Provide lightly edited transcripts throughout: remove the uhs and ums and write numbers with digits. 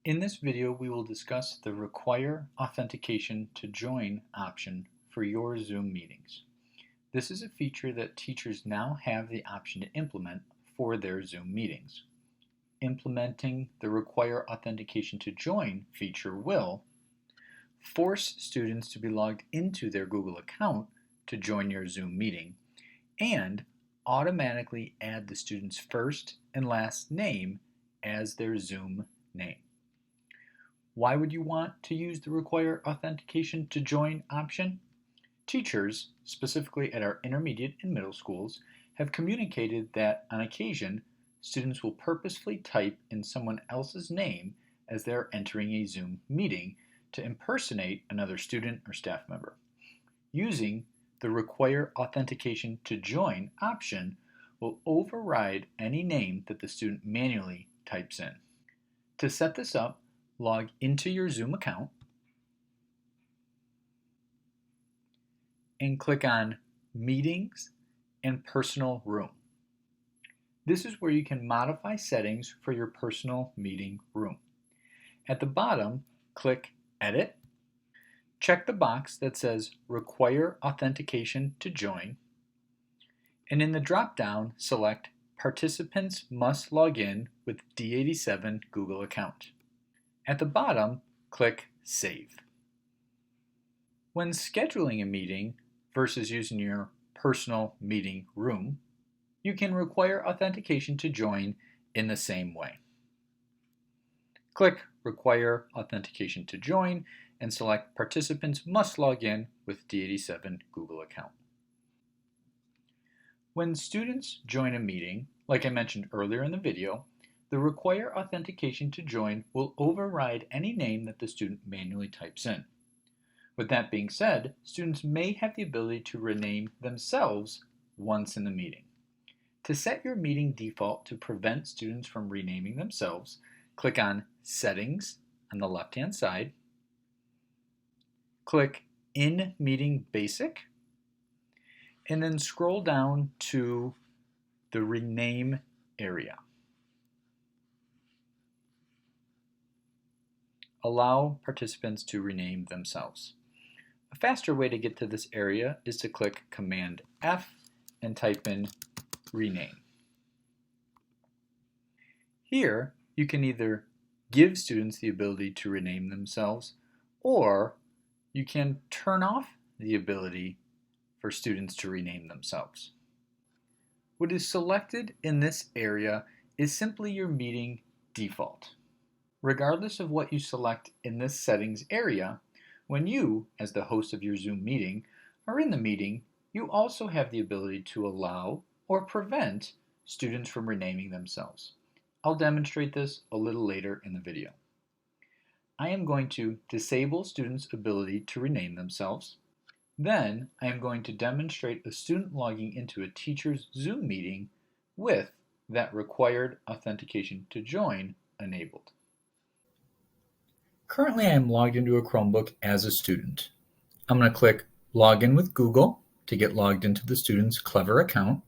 In this video, we will discuss the Require Authentication to Join option for your Zoom meetings. This is a feature that teachers now have the option to implement for their Zoom meetings. Implementing the Require Authentication to Join feature will force students to be logged into their Google account to join your Zoom meeting and automatically add the student's first and last name as their Zoom name. Why would you want to use the Require Authentication to Join option? Teachers, specifically at our intermediate and middle schools, have communicated that on occasion, students will purposefully type in someone else's name as they're entering a Zoom meeting to impersonate another student or staff member. Using the Require Authentication to Join option will override any name that the student manually types in. To set this up, log into your Zoom account and click on Meetings and Personal Room. This is where you can modify settings for your personal meeting room. At the bottom, click Edit. Check the box that says Require Authentication to Join, and in the drop-down, select Participants must log in with D87 Google account. At the bottom, click Save. When scheduling a meeting versus using your personal meeting room, you can require authentication to join in the same way. Click Require Authentication to Join and select Participants must log in with D87 Google account. When students join a meeting, like I mentioned earlier in the video, the Require Authentication to Join will override any name that the student manually types in. With that being said, students may have the ability to rename themselves once in the meeting. To set your meeting default to prevent students from renaming themselves, click on Settings on the left-hand side, click In Meeting Basic, and then scroll down to the Rename area. Allow participants to rename themselves. A faster way to get to this area is to click Command F and type in Rename. Here, you can either give students the ability to rename themselves, or you can turn off the ability for students to rename themselves. What is selected in this area is simply your meeting default. Regardless of what you select in this settings area, when you, as the host of your Zoom meeting, are in the meeting, you also have the ability to allow or prevent students from renaming themselves. I'll demonstrate this a little later in the video. I am going to disable students' ability to rename themselves. Then I am going to demonstrate a student logging into a teacher's Zoom meeting with that required authentication to join enabled. Currently, I am logged into a Chromebook as a student. I'm going to click Login with Google to get logged into the student's Clever account.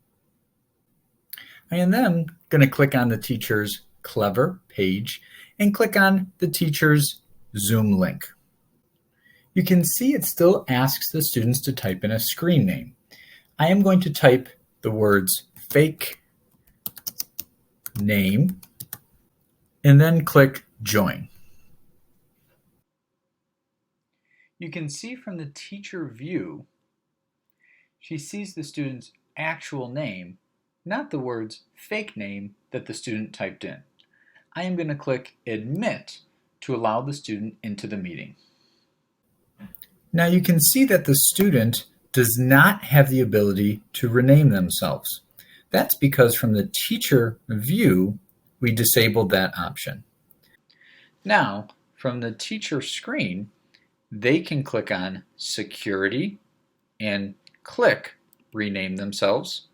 I am then going to click on the teacher's Clever page and click on the teacher's Zoom link. You can see it still asks the students to type in a screen name. I am going to type the words fake name and then click Join. You can see from the teacher view, she sees the student's actual name, not the words fake name that the student typed in. I am going to click Admit to allow the student into the meeting. Now you can see that the student does not have the ability to rename themselves. That's because from the teacher view, we disabled that option. Now, from the teacher screen, they can click on Security and click Rename Themselves.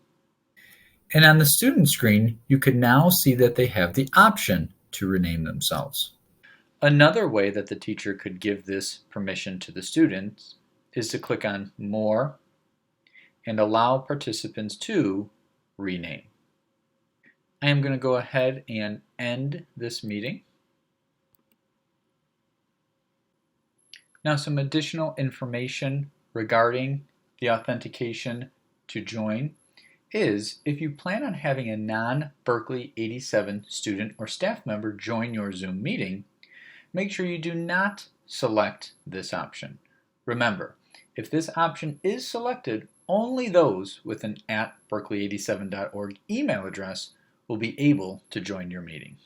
And on the student screen, you can now see that they have the option to rename themselves. Another way that the teacher could give this permission to the students is to click on More and allow participants to rename. I am going to go ahead and end this meeting. Now, some additional information regarding the authentication to join is if you plan on having a non-Berkeley 87 student or staff member join your Zoom meeting, make sure you do not select this option. Remember, if this option is selected, only those with an @berkeley87.org email address will be able to join your meeting.